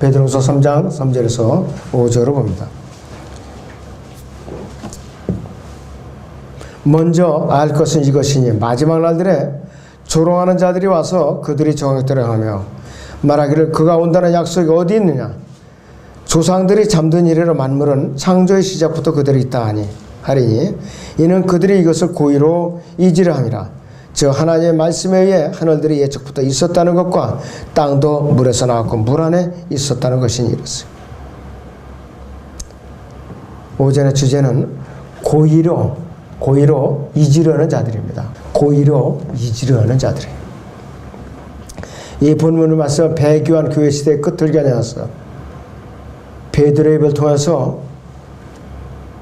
베드로서 3장 3절에서 5절을 봅니다. 먼저 알 것은 이것이니 마지막 날들에 조롱하는 자들이 와서 그들이 정욕대로 하며 말하기를 그가 온다는 약속이 어디 있느냐. 조상들이 잠든 이래로 만물은 창조의 시작부터 그대로 있다 하리니 이는 그들이 이것을 고의로 잊으려 함이라. 즉 하나님의 말씀에 의해 하늘들이 예적부터 있었다는 것과 땅도 물에서 나왔고 물 안에 있었다는 것이니 이랬어요. 오전의 주제는 고의로 잊으려는 자들입니다. 고의로 잊으려는 자들이에요. 이 본문을 말씀 배교한 교회 시대의 끝을 겨냥해서 베드로의 입을 통해서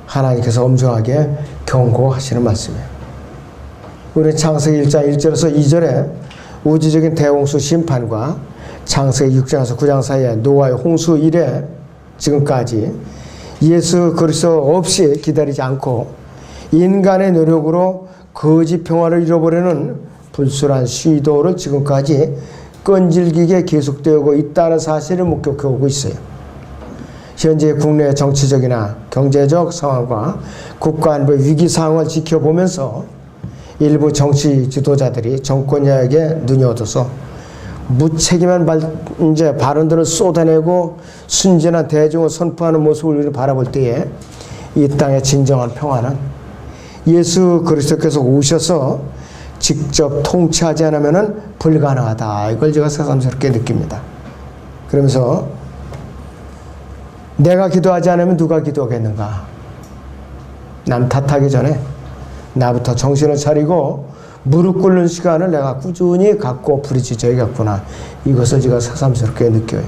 하나님께서 엄중하게 경고하시는 말씀이에요. 우리 창세기 1장 1절에서 2절에 우주적인 대홍수 심판과 창세기 6장에서 9장 사이에 노아의 홍수 이래 지금까지 예수 그리스도 없이 기다리지 않고 인간의 노력으로 거짓 평화를 잃어버리는 불순한 시도를 지금까지 끈질기게 계속되고 있다는 사실을 목격해 오고 있어요. 현재 국내 정치적이나 경제적 상황과 국가 안보의 위기 상황을 지켜보면서 일부 정치 지도자들이 정권력에 눈이 어두서 무책임한 발언들을 쏟아내고 순진한 대중을 선포하는 모습을 우리는 바라볼 때에 이 땅의 진정한 평화는 예수 그리스도께서 오셔서 직접 통치하지 않으면 불가능하다. 이걸 제가 새삼스럽게 느낍니다. 그러면서 내가 기도하지 않으면 누가 기도하겠는가? 남 탓하기 전에 나부터 정신을 차리고 무릎 꿇는 시간을 내가 꾸준히 갖고 부리짖어야겠구나. 이것을 제가 새삼스럽게 느껴요.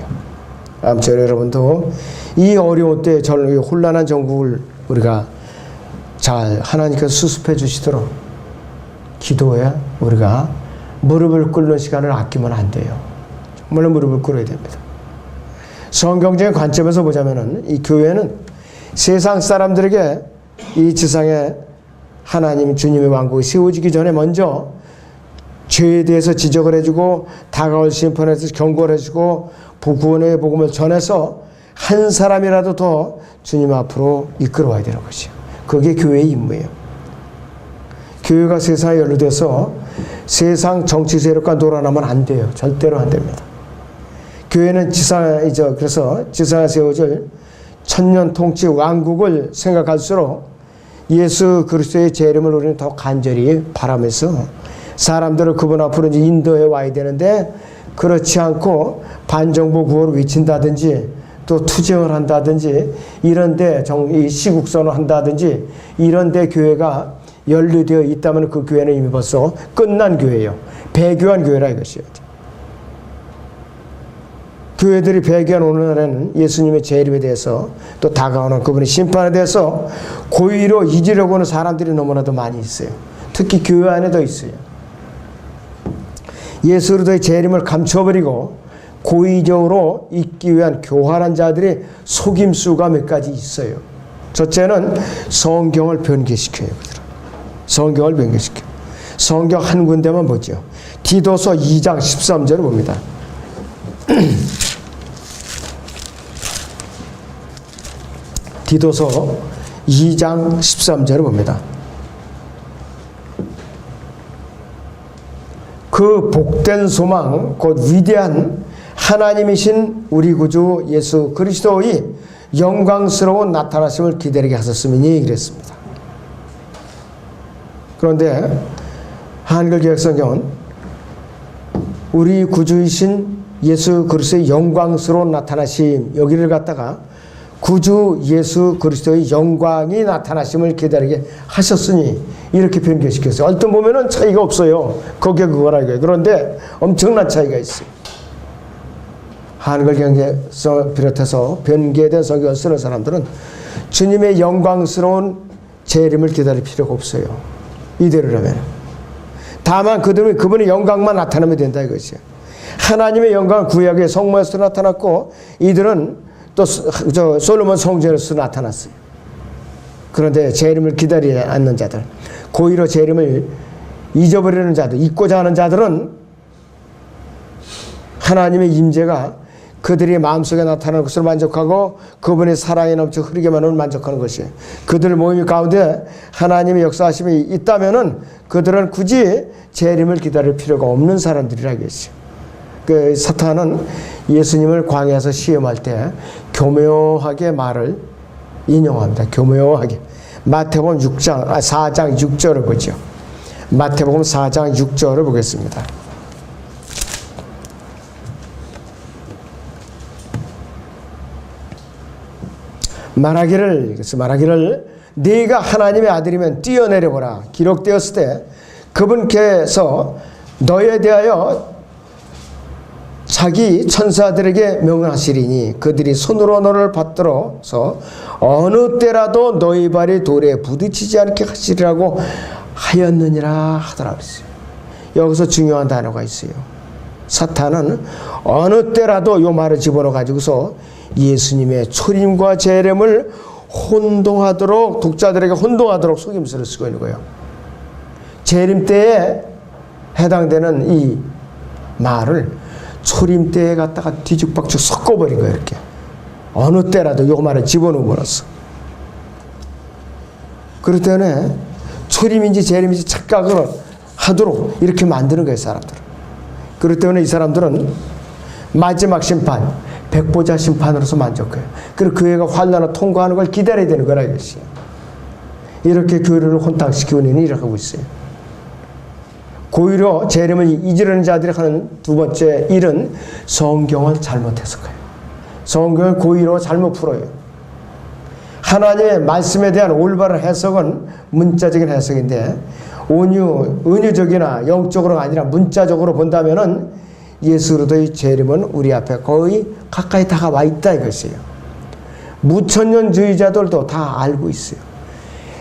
아무튼 여러분도 이 어려운 때 혼란한 전국을 우리가 잘 하나님께서 수습해 주시도록 기도에 우리가 무릎을 꿇는 시간을 아끼면 안 돼요. 정말로 무릎을 꿇어야 됩니다. 성경적인 관점에서 보자면은 이 교회는 세상 사람들에게 이 지상에 하나님 주님의 왕국이 세워지기 전에 먼저 죄에 대해서 지적을 해주고 다가올 심판에 대해서 경고를 해주고 구원의 복음을 전해서 한 사람이라도 더 주님 앞으로 이끌어와야 되는 것이에요. 그게 교회의 임무예요. 교회가 세상에 연루돼서 세상 정치 세력과 놀아나면 안 돼요. 절대로 안 됩니다. 교회는 그래서 지상에 세워질 천년 통치 왕국을 생각할수록 예수 그리스도의 제 이름을 우리는 더 간절히 바라면서 사람들을 그분 앞으로 이제 인도해 와야 되는데 그렇지 않고 반정부 구호를 외친다든지 또 투쟁을 한다든지 이런데 시국선을 한다든지 이런데 교회가 연루되어 있다면 그 교회는 이미 벌써 끝난 교회예요. 배교한 교회라 이것이에요. 교회들이 배교한 오늘날에는 예수님의 재림에 대해서 또 다가오는 그분의 심판에 대해서 고의로 잊으려고 하는 사람들이 너무나도 많이 있어요. 특히 교회 안에도 있어요. 예수 그리스도의 재림을 감춰버리고 고의적으로 잊기 위한 교활한 자들의 속임수가 몇 가지 있어요. 첫째는 성경을 변개시켜요. 성경을 변개시켜요. 성경 한 군데만 보죠. 디도서 2장 13절을 봅니다. 디도서 2장 13절을 봅니다. 그 복된 소망 곧 위대한 하나님이신 우리 구주 예수 그리스도의 영광스러운 나타나심을 기다리게 하셨음이니 그랬습니다. 그런데 한글개혁성경은 우리 구주이신 예수 그리스도의 영광스러운 나타나심 여기를 갖다가 구주 예수 그리스도의 영광이 나타나심을 기다리게 하셨으니 이렇게 변개시켰어요. 얼핏 보면은 차이가 없어요. 거기에 그거라 이거예요. 그런데 엄청난 차이가 있어요. 한글 경계서 비롯해서 변개된 성경을 쓰는 사람들은 주님의 영광스러운 재림을 기다릴 필요가 없어요. 이대로라면. 다만 그분의 영광만 나타나면 된다 이것이에요. 하나님의 영광은 구약의 성모에서 나타났고 이들은 또 솔로몬 성전에서 나타났어요. 그런데 재림을 기다리지 않는 자들, 고의로 재림을 잊어버리는 자들, 잊고자 하는 자들은 하나님의 임재가 그들이 마음속에 나타나는 것을 만족하고 그분의 사랑이 넘쳐 흐르게만을 만족하는 것이 그들 모임 가운데 하나님의 역사하심이 있다면은 그들은 굳이 재림을 기다릴 필요가 없는 사람들이라겠어요. 그 사탄은 예수님을 광야에서 시험할 때 교묘하게 말을 인용합니다. 교묘하게. 마태복음 4장 6절을 보죠. 마태복음 4장 6절을 보겠습니다. 말하기를 네가 하나님의 아들이면 뛰어내려보라. 기록되었을 때 그분께서 너에 대하여 자기 천사들에게 명하시리니 그들이 손으로 너를 받들어서 어느 때라도 너희 발이 돌에 부딪히지 않게 하시리라고 하였느니라 하더라 그랬어요. 여기서 중요한 단어가 있어요. 사탄은 어느 때라도 요 말을 집어넣어 가지고서 예수님의 초림과 재림을 혼동하도록, 독자들에게 혼동하도록 속임수를 쓰고 있는 거예요. 재림 때에 해당되는 이 말을 초림 때에 갖다가 뒤죽박죽 섞어버린 거예요. 이렇게 어느 때라도 요 말을 집어넣음으로써. 그렇기 때문에 초림인지 재림인지 착각을 하도록 이렇게 만드는 거예요, 사람들은. 그렇기 때문에 이 사람들은 마지막 심판, 백보자 심판으로서 만족해요. 그리고 그 애가 환난을 통과하는 걸 기다려야 되는 거라 이것이에요. 이렇게 교회를 혼탁시키고 있는 일을 하고 있어요. 고의로 재림을 잊으려는 자들이 하는 두 번째 일은 성경을 잘못 해석해요. 성경을 고의로 잘못 풀어요. 하나님의 말씀에 대한 올바른 해석은 문자적인 해석인데 은유적이나 영적으로가 아니라 문자적으로 본다면은 예수 그리스도의 재림은 우리 앞에 거의 가까이 다가와 있다 이것이에요. 무천년주의자들도 다 알고 있어요.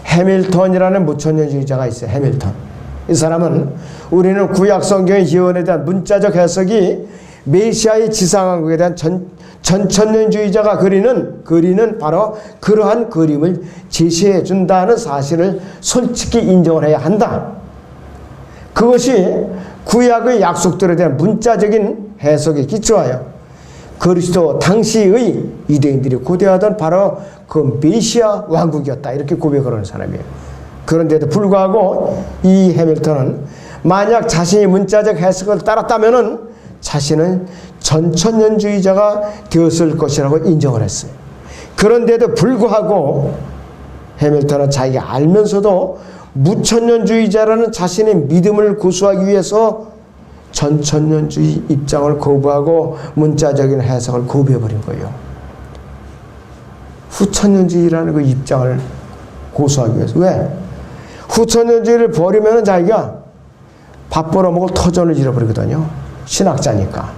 해밀턴이라는 무천년주의자가 있어요. 해밀턴. 이 사람은 우리는 구약 성경의 예언에 대한 문자적 해석이 메시아의 지상왕국에 대한 전천년주의자가 그리는 바로 그러한 그림을 제시해 준다는 사실을 솔직히 인정을 해야 한다. 그것이 구약의 약속들에 대한 문자적인 해석에 기초하여 그리스도 당시의 유대인들이 고대하던 바로 그 메시아 왕국이었다 이렇게 고백을 하는 사람이에요. 그런데도 불구하고 이 해밀턴은 만약 자신이 문자적 해석을 따랐다면은 자신은 전천년주의자가 되었을 것이라고 인정을 했어요. 그런데도 불구하고 해밀턴은 자기가 알면서도 무천년주의자라는 자신의 믿음을 고수하기 위해서 전천년주의 입장을 거부하고 문자적인 해석을 거부해버린 거예요. 후천년주의라는 그 입장을 고수하기 위해서. 왜? 후천년주의를 버리면 자기가 밥 벌어먹을 터전을 잃어버리거든요. 신학자니까.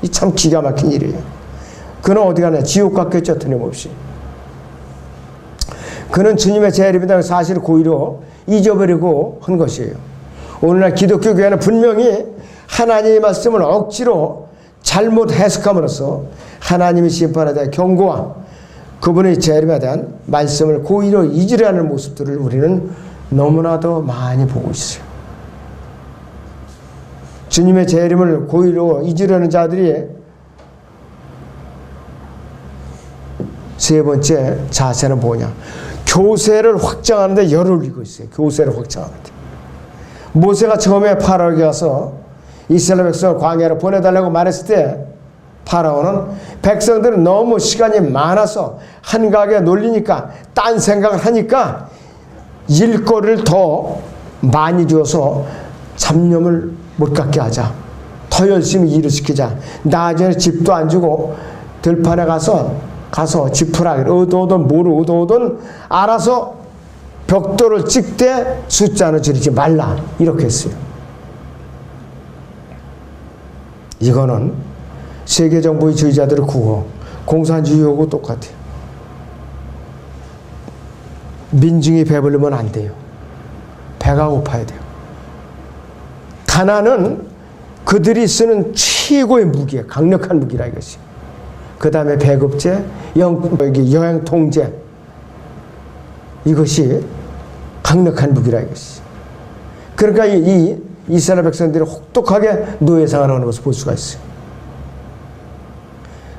이 참 기가 막힌 일이에요. 그는 어디 가냐? 지옥 갔겠죠, 틀림없이. 그는 주님의 재림이라는 사실을 고의로 잊어버리고 한 것이에요. 오늘날 기독교 교회는 분명히 하나님의 말씀을 억지로 잘못 해석함으로써 하나님의 심판에 대한 경고와 그분의 재림에 대한 말씀을 고의로 잊으려 하는 모습들을 우리는 너무나도 많이 보고 있어요. 주님의 재림을 고의로 잊으려는 자들이 세 번째 자세는 뭐냐? 교세를 확장하는 데 열을 올리고 있어요. 교세를 확장하는 데. 모세가 처음에 파라오에 가서 이스라엘 백성을 광야로 보내달라고 말했을 때 파라오는 백성들은 너무 시간이 많아서 한가하게 놀리니까 딴 생각을 하니까 일거리를 더 많이 주어서 잡념을 못 갖게 하자. 더 열심히 일을 시키자. 나중에 집도 안 주고 들판에 가서 지푸라기를 얻어오든 뭐를 얻어오든 알아서 벽돌을 찍되 숫자는 줄이지 말라. 이렇게 했어요. 이거는 세계정부의 주의자들의 구호, 공산주의하고 똑같아요. 민중이 배부르면 안 돼요. 배가 고파야 돼요. 가난은 그들이 쓰는 최고의 무기예요. 강력한 무기라 이것이. 그 다음에 배급제, 여행 통제. 이것이 강력한 무기라 이것이. 그러니까 이 이스라엘 백성들이 혹독하게 노예 생활하는 것을 볼 수가 있어요.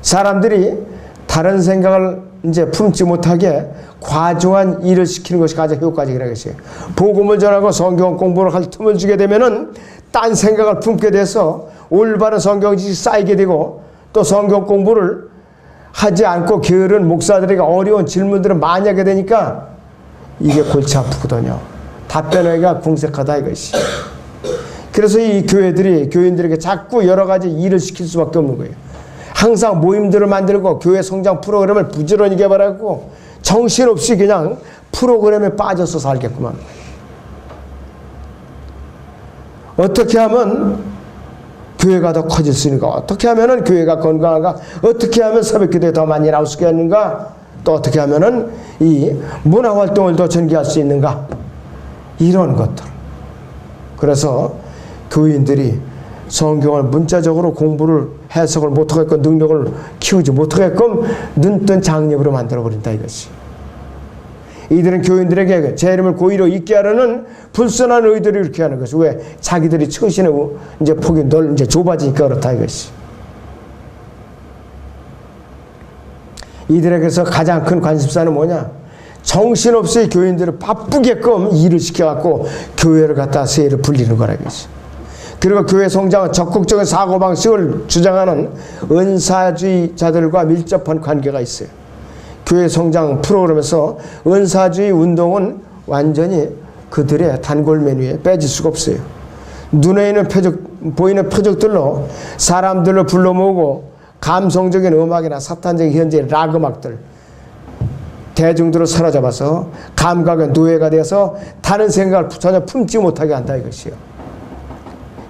사람들이 다른 생각을 이제 품지 못하게 과중한 일을 시키는 것이 가장 효과적이라고 했어요. 복음을 전하고 성경 공부를 할 틈을 주게 되면은 딴 생각을 품게 돼서 올바른 성경 지식이 쌓이게 되고, 또 성경 공부를 하지 않고 게으른 목사들에게 어려운 질문들을 많이 하게 되니까 이게 골치 아프거든요. 답변하기가 궁색하다 이것이. 그래서 이 교인들에게 자꾸 여러 가지 일을 시킬 수밖에 없는 거예요. 항상 모임들을 만들고 교회 성장 프로그램을 부지런히 개발하고 정신없이 그냥 프로그램에 빠져서 살겠구만. 어떻게 하면 교회가 더 커질 수 있는가? 어떻게 하면 교회가 건강한가? 어떻게 하면 새벽기도에 더 많이 나올 수 있는가? 또 어떻게 하면 이 문화활동을 더 전개할 수 있는가? 이런 것들. 그래서 교인들이 성경을 문자적으로 공부를 해석을 못하게끔 능력을 키우지 못하게끔 눈뜬 장님으로 만들어버린다 이것이. 이들은 교인들에게 제 이름을 고의로 잊게 하려는 불순한 의도를 이렇게 하는 것이. 왜? 자기들이 처신의 이제 폭이 이제 좁아지니까 그렇다 이것이. 이들에게서 가장 큰 관심사는 뭐냐? 정신없이 교인들을 바쁘게끔 일을 시켜갖고 교회를 갖다 세를 불리는 거라 이것이. 그리고 교회 성장은 적극적인 사고방식을 주장하는 은사주의자들과 밀접한 관계가 있어요. 교회 성장 프로그램에서 은사주의 운동은 완전히 그들의 단골 메뉴에 빼질 수가 없어요. 눈에 보이는 표적들로 사람들을 불러 모으고 감성적인 음악이나 사탄적인 현재의 락 음악들, 대중들을 사로잡아서 감각의 노예가 되어서 다른 생각을 전혀 품지 못하게 한다 이것이요.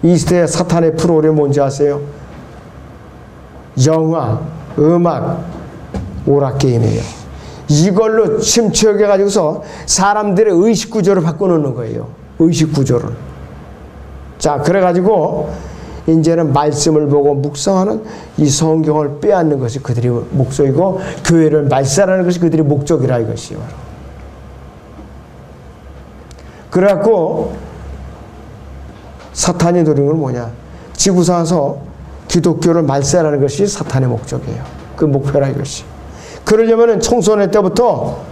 이 시대의 사탄의 프로그램 뭔지 아세요? 영화, 음악, 오락게임이에요. 이걸로 침투해 가지고서 사람들의 의식구조를 바꿔놓는 거예요. 의식구조를. 자, 그래가지고 이제는 말씀을 보고 묵상하는 이 성경을 빼앗는 것이 그들의 목적이고, 교회를 말살하는 것이 그들의 목적이라 이것이요. 그래갖고 사탄이 노리는 건 뭐냐? 지구상에서 기독교를 말살하는 것이 사탄의 목적이에요. 그 목표라 이것이. 그러려면 청소년 때부터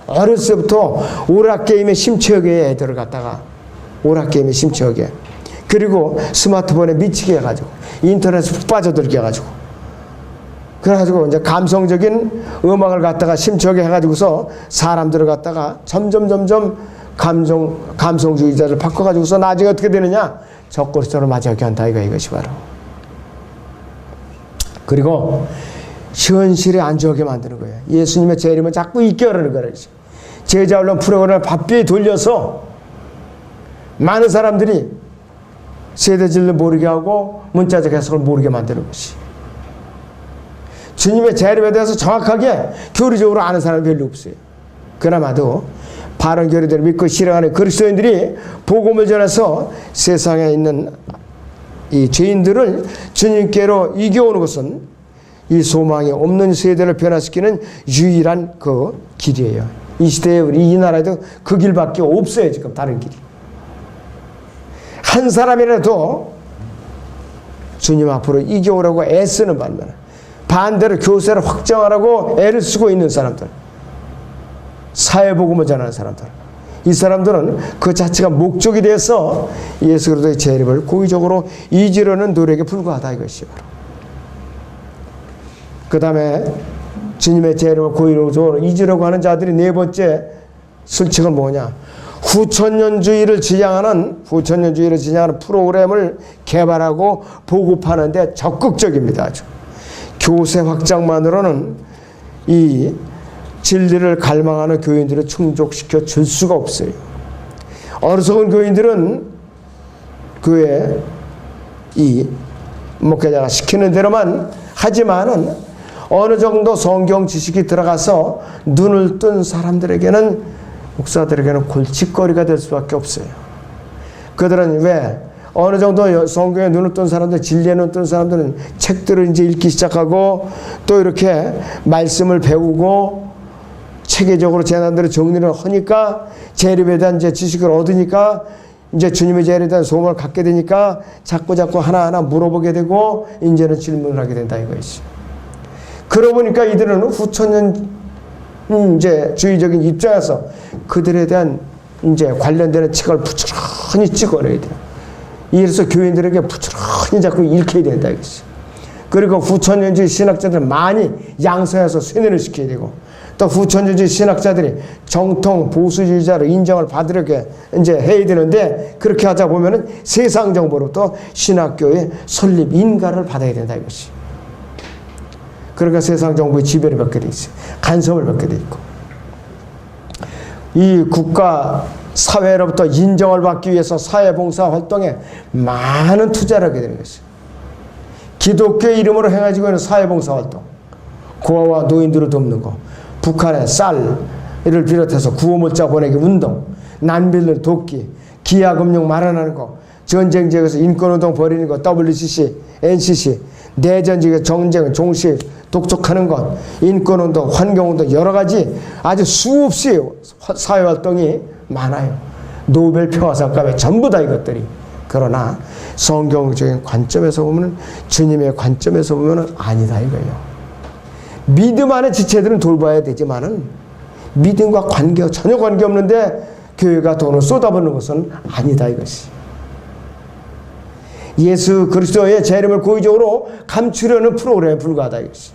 어렸을 때부터 오락게임에 심취하게 애들을 갖다가 오락게임에 심취하게, 그리고 스마트폰에 미치게 해가지고 인터넷에 푹 빠져들게 해가지고, 그래가지고 이제 감성적인 음악을 갖다가 심취하게 해가지고서 사람들을 갖다가 점점 감성주의자를 바꿔가지고서 나중에 어떻게 되느냐? 적그리스도로 맞이하게 한다 이것이 바로. 그리고 현실에 안주하게 만드는 거예요. 예수님의 제 이름을 자꾸 잊게 하려는 거예요. 제자 훈련 프로그램을 바삐 돌려서 많은 사람들이 세대질을 모르게 하고 문자적 해석을 모르게 만드는 것이. 주님의 제 이름에 대해서 정확하게 교리적으로 아는 사람이 별로 없어요. 그나마도 바른 교리들을 믿고 실행하는 그리스도인들이 복음을 전해서 세상에 있는 이 죄인들을 주님께로 이겨오는 것은 이 소망이 없는 세대를 변화시키는 유일한 그 길이에요. 이 시대에 우리 이 나라에도 그 길밖에 없어요. 지금 다른 길이. 한 사람이라도 주님 앞으로 이겨오라고 애쓰는 반대로 교세를 확장하라고 애를 쓰고 있는 사람들, 사회복음을 전하는 사람들, 이 사람들은 그 자체가 목적이 돼서 예수 그리스도의 제 이름을 고의적으로 잊으려는 노력에 불과하다 이것이요. 그 다음에 주님의 제 이름을 고의적으로 잊으려고 하는 자들이 네 번째 술칙은 뭐냐? 후천년주의를 지향하는 프로그램을 개발하고 보급하는 데 적극적입니다. 아주. 교세 확장만으로는 이 진리를 갈망하는 교인들을 충족시켜 줄 수가 없어요. 어리석은 교인들은 교회 이 목회자가 시키는 대로만 하지만은 어느 정도 성경 지식이 들어가서 눈을 뜬 사람들에게는, 목사들에게는 골칫거리가 될 수밖에 없어요. 그들은 왜? 어느 정도 성경에 눈을 뜬 사람들, 진리에 눈을 뜬 사람들은 책들을 이제 읽기 시작하고 또 이렇게 말씀을 배우고 체계적으로 재난들을 정리를 하니까, 재림에 대한 이제 지식을 얻으니까 이제 주님의 재림에 대한 소망을 갖게 되니까 자꾸 하나하나 물어보게 되고 이제는 질문을 하게 된다 이것이. 그러고 보니까 이들은 후천년 이제 주의적인 입장에서 그들에 대한 이제 관련되는 책을 부지런히 찍어내야 돼요. 이래서 교인들에게 부지런히 자꾸 읽혀야 된다 이것이. 그리고 후천년주의 신학자들은 많이 양성해서 쇠뇌를 시켜야 되고, 또 후천년주의 신학자들이 정통 보수주의자로 인정을 받으려게 이제 해야 되는데, 그렇게 하자 보면은 세상 정보로부터 신학교의 설립 인가를 받아야 된다 이것이. 그러니까 세상 정부의 지배를 받게 돼 있어요. 간섭을 받게 돼 있고, 이 국가 사회로부터 인정을 받기 위해서 사회봉사 활동에 많은 투자를 하게 되는 것이죠. 기독교의 이름으로 행해지고 있는 사회봉사 활동, 고아와 노인들을 돕는 거, 북한의 쌀을 비롯해서 구호물자 보내기 운동, 난민을 돕기, 기아금융 마련하는 거, 전쟁 지역에서 인권운동 벌이는 거, WCC, NCC, 내전 지역의 정쟁, 종식, 독촉하는 것, 인권운동, 환경운동, 여러 가지 아주 수없이 사회활동이 많아요. 노벨 평화상감에 전부 다 이것들이. 그러나 성경적인 관점에서 보면, 주님의 관점에서 보면 아니다 이거예요. 믿음 안에 지체들은 돌봐야 되지만은 믿음과 전혀 관계없는데 교회가 돈을 쏟아붓는 것은 아니다 이것이. 예수 그리스도의 재림을 고의적으로 감추려는 프로그램에 불과하다 이것이.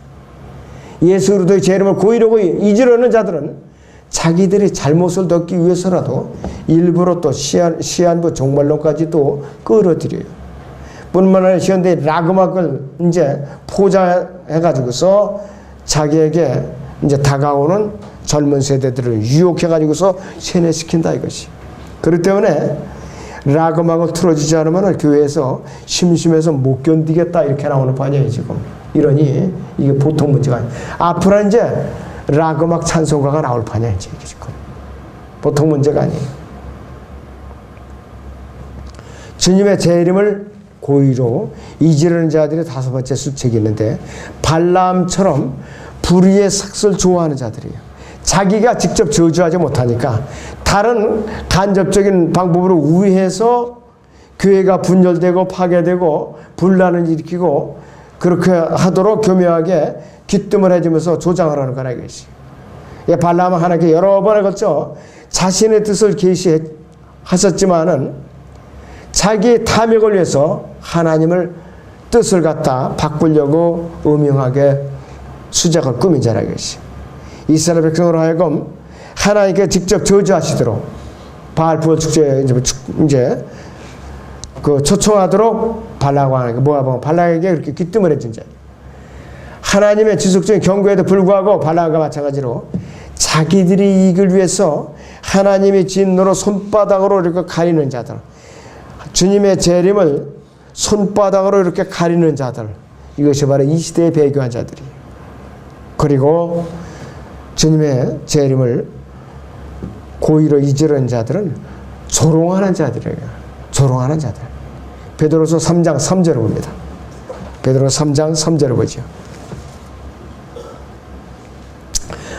예수 그리스도의 재림을 고의적으로 잊으려는 자들은 자기들이 잘못을 덮기 위해서라도 일부러 또 시한부 종말론까지도 끌어들여요. 뿐만 아니라 현대 락음악을 이제 포장해가지고서 자기에게 이제 다가오는 젊은 세대들을 유혹해가지고서 세뇌시킨다 이것이. 그렇기 때문에 락음악을 틀어주지 않으면 교회에서 심심해서 못 견디겠다 이렇게 나오는 반영이 지금. 이러니 이게 보통 문제가 아니에요. 앞으로 이제 락음악 찬송가가 나올 판이지 지금. 보통 문제가 아니에요. 주님의 재림을 고의로 잊으려는 자들이 다섯 번째 수책이 있는데, 발람처럼 불의의 삭슬 좋아하는 자들이에요. 자기가 직접 저주하지 못하니까 다른 간접적인 방법으로 우회해서 교회가 분열되고 파괴되고 분란을 일으키고 그렇게 하도록 교묘하게 귀뜸을 해주면서 조장을 하는 거라 이것이. 발람은 하나님께 여러 번에 걸쳐 자신의 뜻을 계시하셨지만은 자기의 탐욕을 위해서 하나님을 뜻을 갖다 바꾸려고 음흉하게 수작을 꾸민 자라 이것이. 이스라엘 백성으로 하여금 하나님께 직접 저주하시도록 바알부월 축제에 이제 그 초청하도록 발락과 하나님께 모아보면 발락에게 그렇게 귀뜸을 해준 자. 하나님의 지속적인 경고에도 불구하고 발락과 마찬가지로 자기들의 이익을 위해서 하나님의 진노로 손바닥으로 이렇게 가리는 자들, 주님의 재림을 손바닥으로 이렇게 가리는 자들, 이것이 바로 이 시대에 배교한 자들이에요. 그리고 주님의 재림을 고의로 잊으려는 자들은 조롱하는 자들이에요. 조롱하는 자들. 베드로서 3장 3절을 봅니다. 베드로서 3장 3절을 보죠.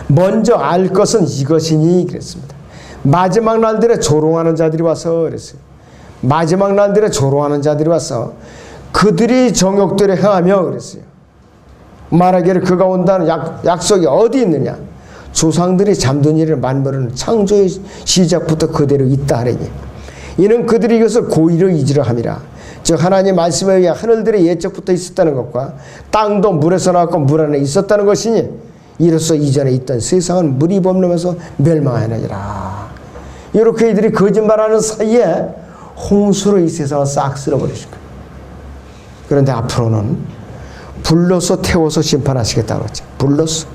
먼저 알 것은 이것이니 그랬습니다. 마지막 날들에 조롱하는 자들이 와서 그랬어요. 마지막 날들에 조롱하는 자들이 와서 그들이 정욕대로 행하며 그랬어요. 말하기를 그가 온다는 약속이 어디 있느냐. 조상들이 잠든 일을 만물은 창조의 시작부터 그대로 있다 하려니 이는 그들이 이것을 고의로 잊으려 함이라. 즉 하나님의 말씀에 의해 하늘들이 예적부터 있었다는 것과 땅도 물에서 나왔고 물 안에 있었다는 것이니 이로써 이전에 있던 세상은 물이 범람해서 멸망하느니라. 이렇게 이들이 거짓말하는 사이에 홍수로 이 세상을 싹 쓸어버리실 거예요. 그런데 앞으로는 불로서 태워서 심판하시겠다고 그랬죠. 불로서.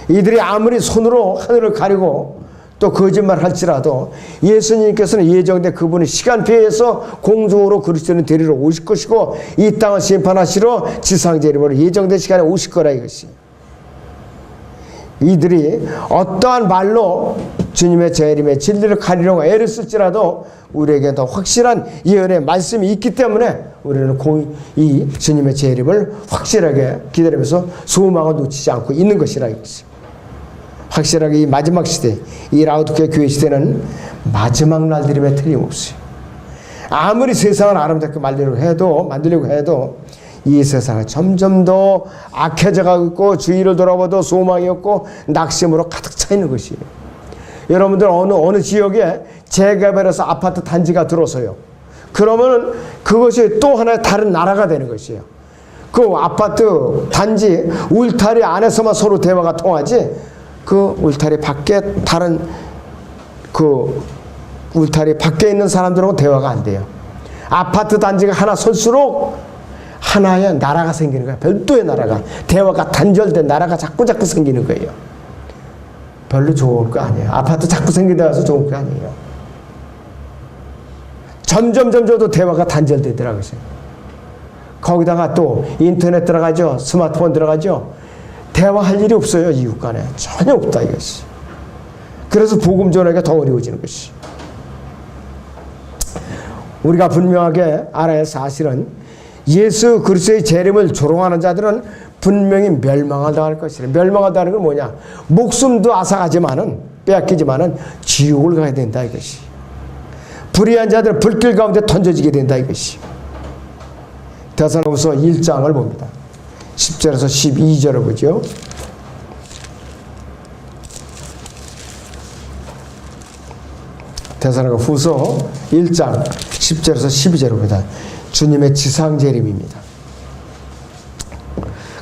이들이 아무리 손으로 하늘을 가리고 또 거짓말 할지라도 예수님께서는 예정된 그분의 시간표에서 공중으로 그리스도를 데리러 오실 것이고 이 땅을 심판하시러 지상재림으로 예정된 시간에 오실 거라 이것이. 이들이 어떠한 말로 주님의 재림의 진리를 가리려고 애를 쓸지라도 우리에게 더 확실한 예언의 말씀이 있기 때문에 우리는 이 주님의 재림을 확실하게 기다리면서 소망을 놓치지 않고 있는 것이라 이것이. 확실하게 이 마지막 시대, 이 라우디케아 교회 시대는 마지막 날들임에 틀림없어요. 아무리 세상을 아름답게 만들려고 해도 이 세상은 점점 더 악해져 가고 있고, 주위를 돌아봐도 소망이 없고 낙심으로 가득 차 있는 것이에요. 여러분들 어느 지역에 재개발해서 아파트 단지가 들어서요. 그러면 그것이 또 하나의 다른 나라가 되는 것이에요. 그 아파트 단지 울타리 안에서만 서로 대화가 통하지, 그 울타리 밖에 다른 그 울타리 밖에 있는 사람들하고 대화가 안 돼요. 아파트 단지가 하나 설수록 하나의 나라가 생기는 거예요. 별도의 나라가, 대화가 단절된 나라가 자꾸 생기는 거예요. 별로 좋을 거 아니에요. 아파트 자꾸 생기다 와서 좋을 거 아니에요. 점점 더 대화가 단절되더라고요. 거기다가 또 인터넷 들어가죠. 스마트폰 들어가죠. 대화할 일이 없어요. 이웃 간에. 전혀 없다 이것이. 그래서 복음 전하기가 더 어려워지는 것이. 우리가 분명하게 알아야 할 사실은 예수 그리스도의 재림을 조롱하는 자들은 분명히 멸망을 당할 것이라. 멸망한다는 건 뭐냐? 목숨도 앗아가지만은, 빼앗기지만은 지옥을 가야 된다 이것이. 불의한 자들은 불길 가운데 던져지게 된다 이것이. 데살로니가후서 1장을 봅니다. 10절에서 12절을 보죠. 데살로니가후서 1장 10절에서 12절을 봅니다. 주님의 지상재림입니다.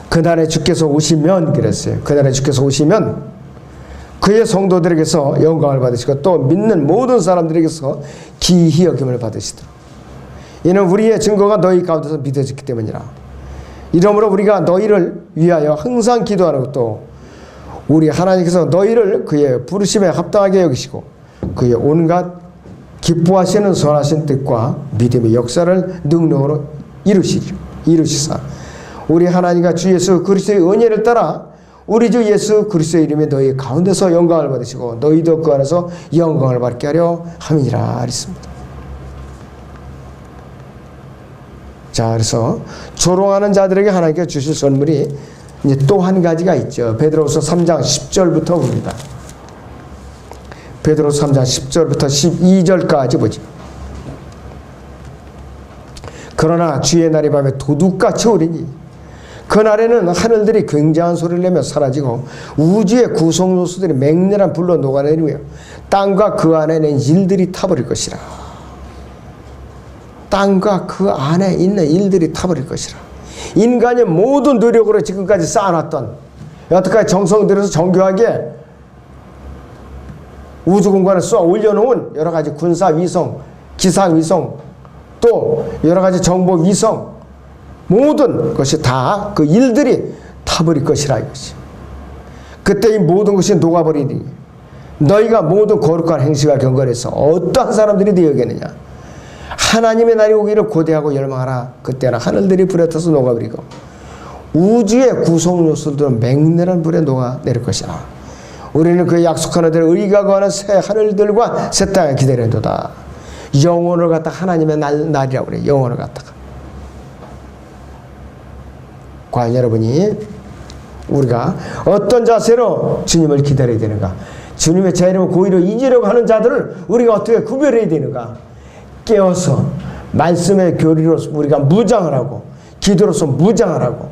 그날에 주께서 오시면, 그랬어요. 그날에 주께서 오시면 그의 성도들에게서 영광을 받으시고 또 믿는 모든 사람들에게서 기히 여김을 받으시도록. 이는 우리의 증거가 너희 가운데서 믿어졌기 때문이라. 이러므로 우리가 너희를 위하여 항상 기도하는 것도, 우리 하나님께서 너희를 그의 부르심에 합당하게 여기시고 그의 온갖 기뻐하시는 선하신 뜻과 믿음의 역사를 능력으로 이루시사 우리 하나님과 주 예수 그리스도의 은혜를 따라 우리 주 예수 그리스도의 이름에 너희 가운데서 영광을 받으시고 너희도 그 안에서 영광을 받게 하려 함이니라 했습니다. 자, 그래서 조롱하는 자들에게 하나님께 주실 선물이 이제 또 한 가지가 있죠. 베드로후서 3장 10절부터 봅니다. 베드로후서 3장 10절부터 12절까지 보죠. 그러나 주의 날이 밤에 도둑같이 오리니 그날에는 하늘들이 굉장한 소리를 내며 사라지고 우주의 구성 요소들이 맹렬한 불로 녹아내리며 땅과 그 안에 있는 일들이 타버릴 것이라. 땅과 그 안에 있는 일들이 타버릴 것이라. 인간의 모든 노력으로 지금까지 쌓아놨던, 여태까지 정성 들여서 정교하게 우주 공간에 쏘아 올려놓은 여러 가지 군사 위성, 기상 위성, 또 여러 가지 정보 위성, 모든 것이 다 그 일들이 타버릴 것이라 이것이. 그때 이 모든 것이 녹아버리니 너희가 모든 거룩한 행실과 경건해서 어떠한 사람들이 되어야겠느냐. 하나님의 날이 오기를 고대하고 열망하라. 그때는 하늘들이 불에 타서 녹아버리고 우주의 구성 요소들은 맹렬한 불에 녹아내릴 것이라. 우리는 그 약속하는 대로 의가 거하는 새 하늘들과 새 땅을 기다린도다. 영혼을 갖다 하나님의 날이라고 그래요. 영혼을 갖다가. 과연 여러분이 우리가 어떤 자세로 주님을 기다려야 되는가? 주님의 재림을 고의로 잊으려고 하는 자들을 우리가 어떻게 구별해야 되는가? 깨어서 말씀의 교리로서 우리가 무장을 하고 기도로서 무장을 하고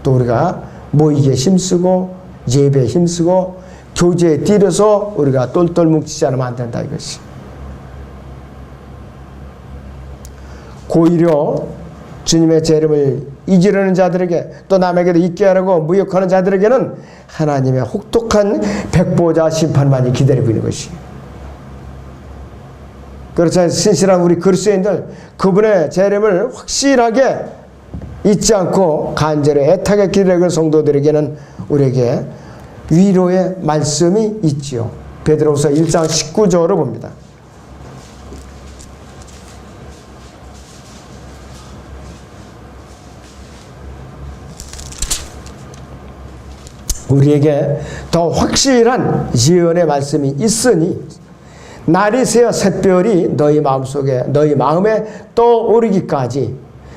또 우리가 모이기에 힘쓰고 예배에 힘쓰고 교제에 뛰어서 우리가 똘똘 뭉치지 않으면 안 된다 이것이. 고의로 주님의 재림을 잊으려는 자들에게 또 남에게도 잊게 하려고 무역하는 자들에게는 하나님의 혹독한 백보자 심판만이 기다리고 있는 것이. 그렇지 신실한 우리 그리스도인들 그분의 재림을 확실하게 잊지 않고 간절히 애타게 기다리는 성도들에게는 우리에게 위로의 말씀이 있지요. 베드로후서 1장 19절을 봅니다. 우리에게 더 확실한 예언의 말씀이 있으니 날이 새어 샛별이 너희 마음속에 너희 마음에 떠오르기까지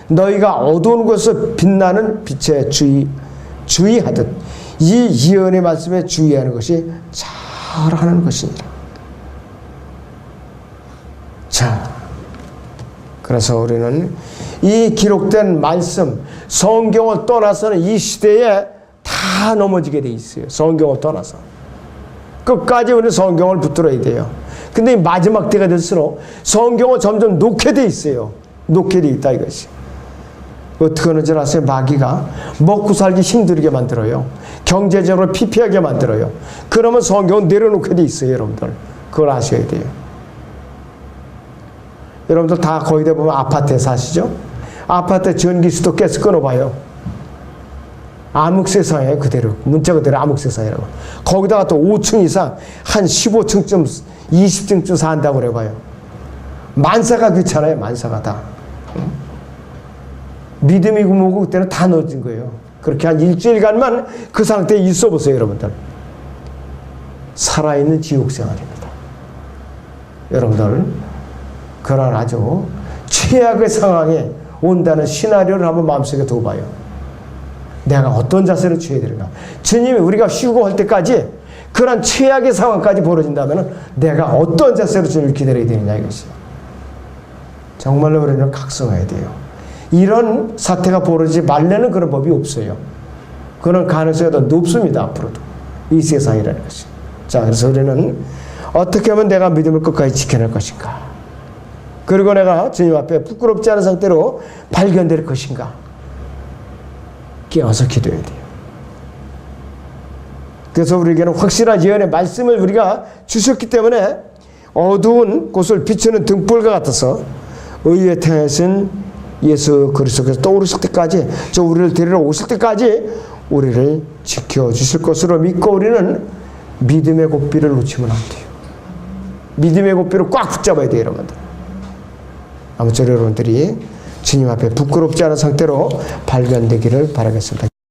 너희가 어두운 곳에서 빛나는 빛에 주의하듯 이 예언의 말씀에 주의하는 것이 잘하는 것이니라. 자, 그래서 우리는 이 기록된 말씀, 성경을 떠나서는 이 시대에 다 넘어지게 돼 있어요. 성경을 떠나서. 끝까지 우리는 성경을 붙들어야 돼요. 근데 이 마지막 때가 될수록 성경은 점점 놓게 돼 있어요. 놓게 돼 있다 이것이. 어떻게 하는지 아세요? 마귀가 먹고 살기 힘들게 만들어요. 경제적으로 피폐하게 만들어요. 그러면 성경은 내려놓게 돼 있어요. 여러분들. 그걸 아셔야 돼요. 여러분들 다 거의 대부분 아파트에 사시죠? 아파트 전기수도 계속 끊어봐요. 암흑세상이에요. 그대로. 문자 그대로 암흑세상이라고. 거기다가 또 5층 이상 한 15층쯤 20층쯤 산다고 그래봐요. 만사가 귀찮아요. 만사가 다. 믿음이 뭐고 그때는 다 넣어진 거예요. 그렇게 한 일주일간만 그 상태에 있어 보세요. 여러분들. 살아있는 지옥생활입니다. 여러분들 그런 아주 최악의 상황에 온다는 시나리오를 한번 마음속에 둬봐요. 내가 어떤 자세를 취해야 되는가. 주님이 우리가 쉬고 할 때까지 그런 최악의 상황까지 벌어진다면 내가 어떤 자세로 주님을 기다려야 되느냐 이것이요. 정말로 우리는 각성해야 돼요. 이런 사태가 벌어지지 말려는 그런 법이 없어요. 그런 가능성이 더 높습니다. 앞으로도. 이 세상이라는 것이. 자, 그래서 우리는 어떻게 하면 내가 믿음을 끝까지 지켜낼 것인가. 그리고 내가 주님 앞에 부끄럽지 않은 상태로 발견될 것인가. 깨어서 기도해야 돼요. 그래서 우리에게는 확실한 예언의 말씀을 우리가 주셨기 때문에 어두운 곳을 비추는 등불과 같아서 의의 태하신 예수 그리스도께서 떠오르실 때까지, 저 우리를 데리러 오실 때까지 우리를 지켜주실 것으로 믿고 우리는 믿음의 고삐를 놓치면 안 돼요. 믿음의 고삐를 꽉 붙잡아야 돼요, 여러분들. 아무쪼록 여러분들이 주님 앞에 부끄럽지 않은 상태로 발견되기를 바라겠습니다.